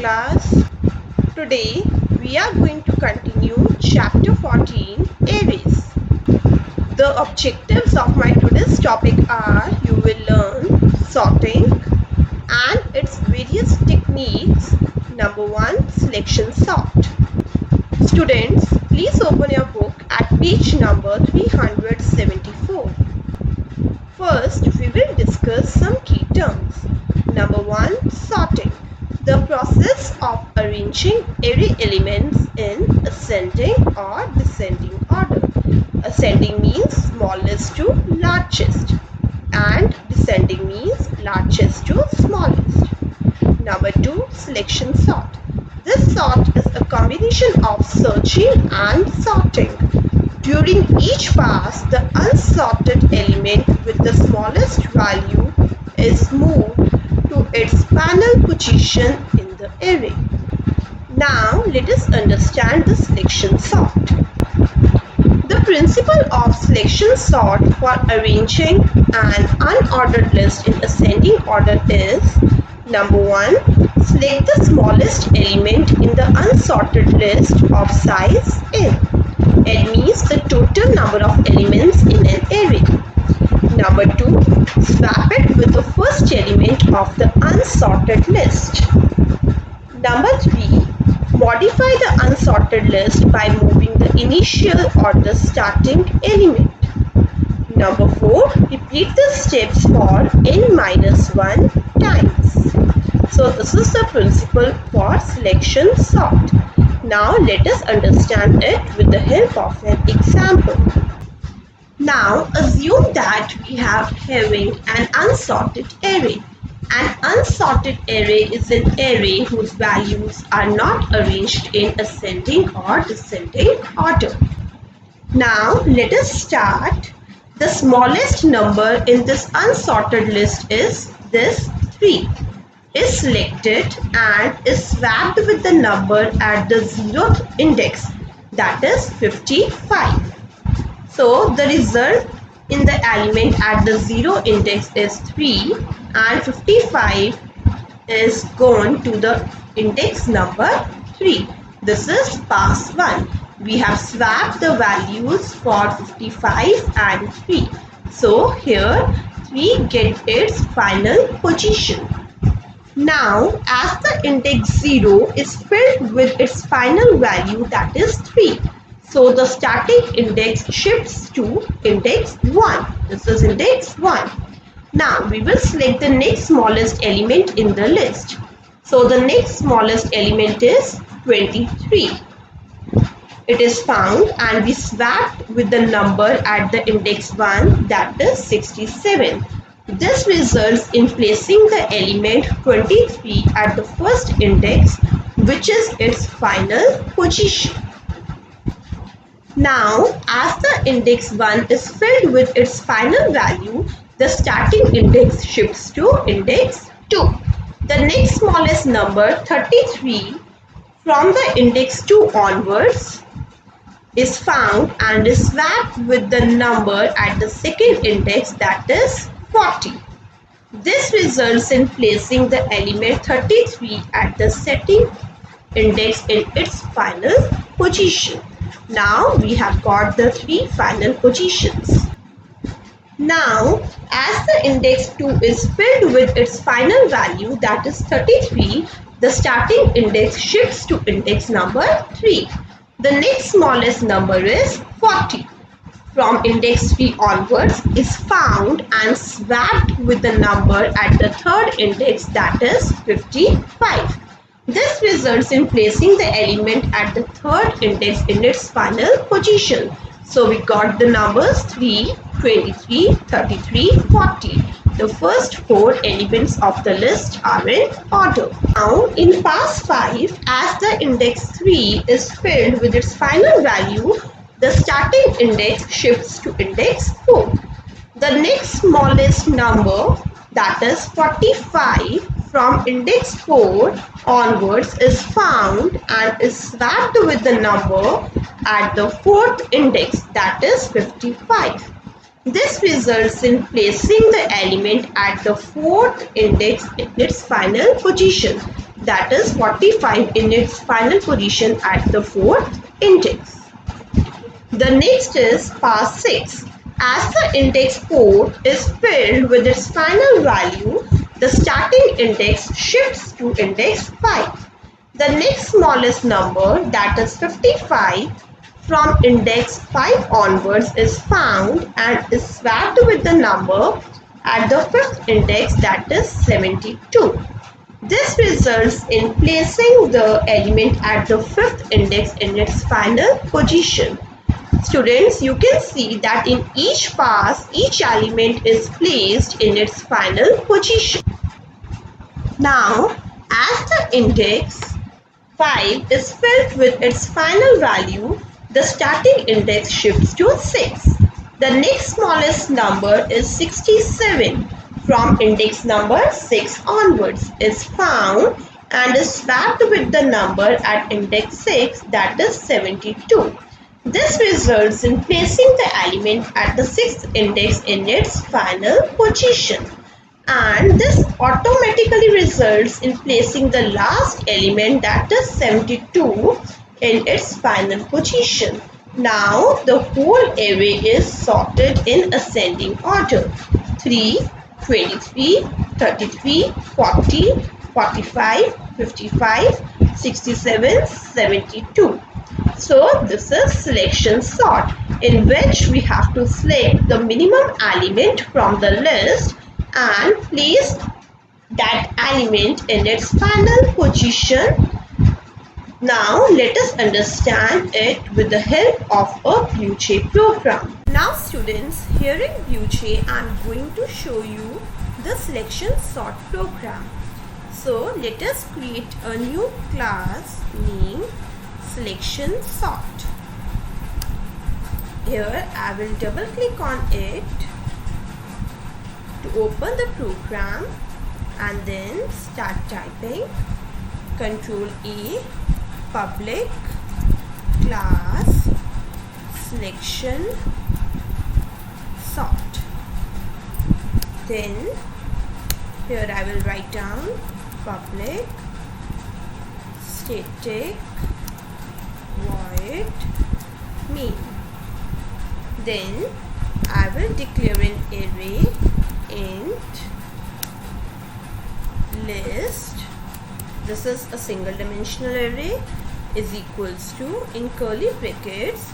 class. Today we are going to continue chapter 14 Arrays. The objectives of my today's topic are you will learn sorting and its various techniques. Number 1, selection sort. Students, please open your book at page number 374. First, we will discuss some key terms. Number 1, sorting. The process of arranging array elements in ascending or descending order. Ascending means smallest to largest and descending means largest to smallest. Number 2, selection sort. This sort is a combination of searching and sorting. During each pass, the unsorted element with the smallest value is moved to its final position in the array. Now, let us understand the selection sort. The principle of selection sort for arranging an unordered list in ascending order is: Number 1, select the smallest element in the unsorted list of size n. N means the total number of elements in an array. Number 2, swap it with the first element of the unsorted list. Number 3, modify the unsorted list by moving the initial or the starting element. Number 4, repeat the steps for n-1 times. So this is the principle for selection sort. Now let us understand it with the help of an example. Now assume that we have having an unsorted array. An unsorted array is an array whose values are not arranged in ascending or descending order. Now let us start. The smallest number in this unsorted list is this 3. Is selected and is swapped with the number at the 0th index, that is 55. So the result in the element at the 0 index is 3 and 55 is gone to the index number 3. This is pass 1. We have swapped the values for 55 and 3. So here 3 gets its final position. Now, as the index 0 is filled with its final value, that is 3. So, the starting index shifts to index 1. This is index 1. Now, we will select the next smallest element in the list. So, the next smallest element is 23. It is found and we swapped with the number at the index 1, that is 67. This results in placing the element 23 at the first index, which is its final position. Now, as the index 1 is filled with its final value, the starting index shifts to index 2. The next smallest number, 33, from the index 2 onwards, is found and is swapped with the number at the second index, that is 40. This results in placing the element 33 at the setting index in its final position. Now we have got the 3 final positions. Now, as the index 2 is filled with its final value, that is 33, the starting index shifts to index number 3. The next smallest number is 40. From index 3 onwards is found and swapped with the number at the third index, that is 55. This results in placing the element at the third index in its final position. So we got the numbers 3, 23, 33, 40. The first 4 elements of the list are in order. Now in pass 5, as the index 3 is filled with its final value, the starting index shifts to index 4. The next smallest number, that is 45, from index 4 onwards is found and is swapped with the number at the fourth index, that is 55. This results in placing the element at the fourth index in its final position. that is 45 in its final position at the 4th index. The next is pass 6. As the index 4 is filled with its final value, the starting index shifts to index 5. The next smallest number, that is 55, from index 5 onwards is found and is swapped with the number at the 5th index, that is 72. This results in placing the element at the 5th index in its final position. Students, you can see that in each pass, each element is placed in its final position. Now, as the index 5 is filled with its final value, the starting index shifts to 6. The next smallest number is 67 from index number 6 onwards is found and is swapped with the number at index 6, that is 72. This results in placing the element at the 6th index in its final position. And this automatically results in placing the last element, that is 72, in its final position. Now the whole array is sorted in ascending order: 3, 23, 33, 40, 45, 55, 67, 72. So this is selection sort, in which we have to select the minimum element from the list and place that element in its final position. Now let us understand it with the help of a BlueJ program. Now students, here in BlueJ I am going to show you the selection sort program. So let us create a new class named selection sort. Here I will double click on it to open the program and then start typing Ctrl A, public class selection sort. Then here I will write down public static void main. Then I will declare an array int list. This is a single dimensional array, is equals to, in curly brackets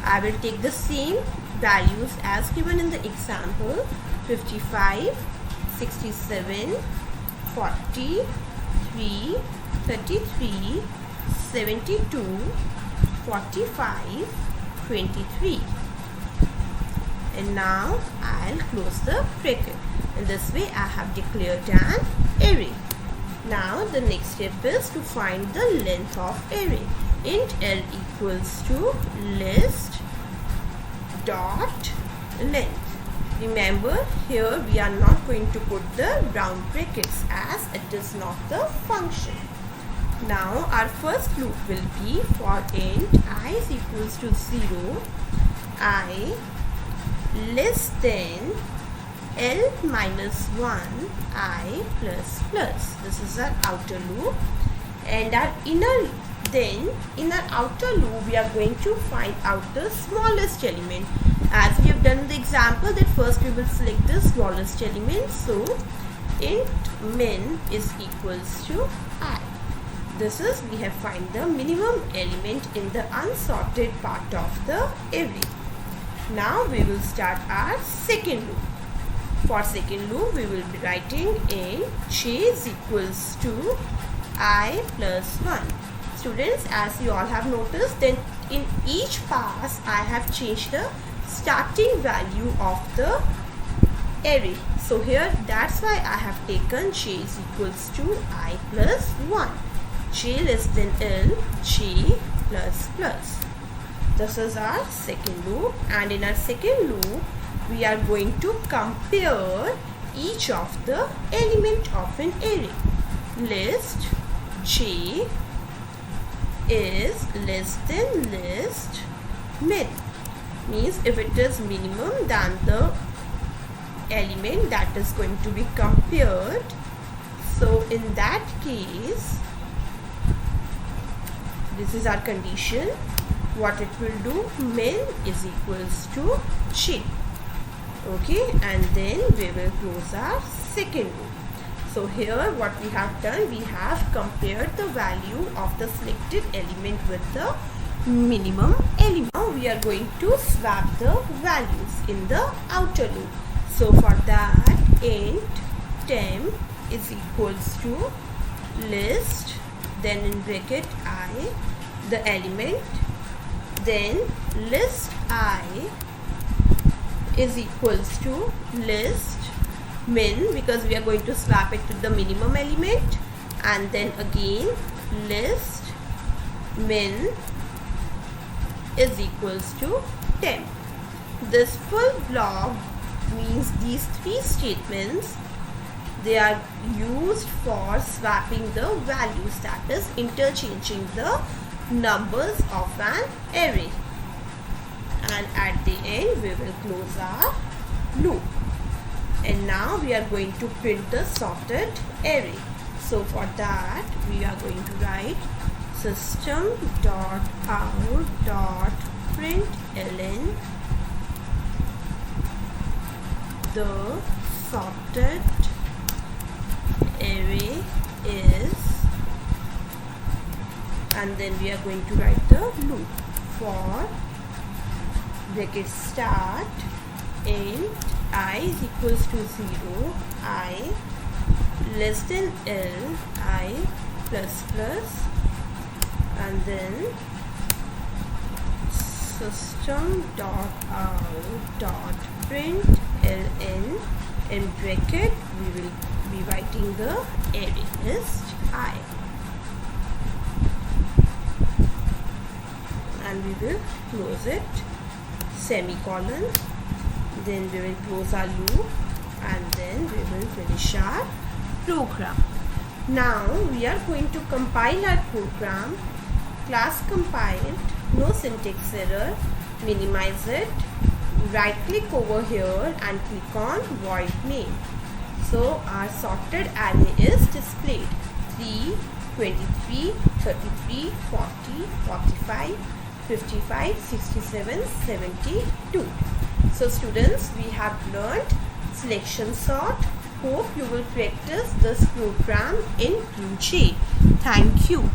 I will take the same values as given in the example: 55, 67, 40, 3, 33, 72, 45, 23. And now I'll close the bracket. In this way I have declared an array. Now the next step is to find the length of array. Int L equals to list dot length. Remember, here we are not going to put the round brackets as it is not the function. Now our first loop will be for int I is equals to 0, I less than L minus 1, I plus plus. This is our outer loop, and our inner, then in our outer loop we are going to find out the smallest element. As we have done in the example, that first we will select the smallest element. So int min is equals to I. This is, we have find the minimum element in the unsorted part of the array. Now we will start our second loop. For second loop we will be writing int j is equals to I plus 1. Students, as you all have noticed, then in each pass I have changed the starting value of the array. So here that's why I have taken j is equals to I plus 1. J less than L, j plus plus. This is our second loop, and in our second loop we are going to compare each of the element of an array. List j is less than list min, means if it is minimum then the element that is going to be compared. So in that case This is our condition. What it will do, min is equals to j. Okay, and then we will close our second loop. So here what we have done, we have compared the value of the selected element with the minimum element. Now we are going to swap the values in the outer loop. So for that, int temp is equals to list, then in bracket I, the element, then list I is equals to list min, because we are going to swap it to the minimum element, and then again list min is equals to temp. This full block means these three statements, they are used for swapping the values, that is interchanging the numbers of an array, and at the end we will close our loop. And now we are going to print the sorted array. So for that we are going to write system.out.println the sorted array is, and then we are going to write the loop for bracket start int I is equals to 0, I less than L, I plus plus, and then system.out.println, in bracket we will be writing the array list I, and we will close it, semicolon, then we will close our loop, and then we will finish our program. Now we are going to compile our program. Class compiled, no syntax error, minimize it, right click over here and click on void main. So our sorted array is displayed 3, 23, 33, 40, 45, 55, 67, 72. So students, we have learned selection sort. Hope you will practice this program in future. Thank you.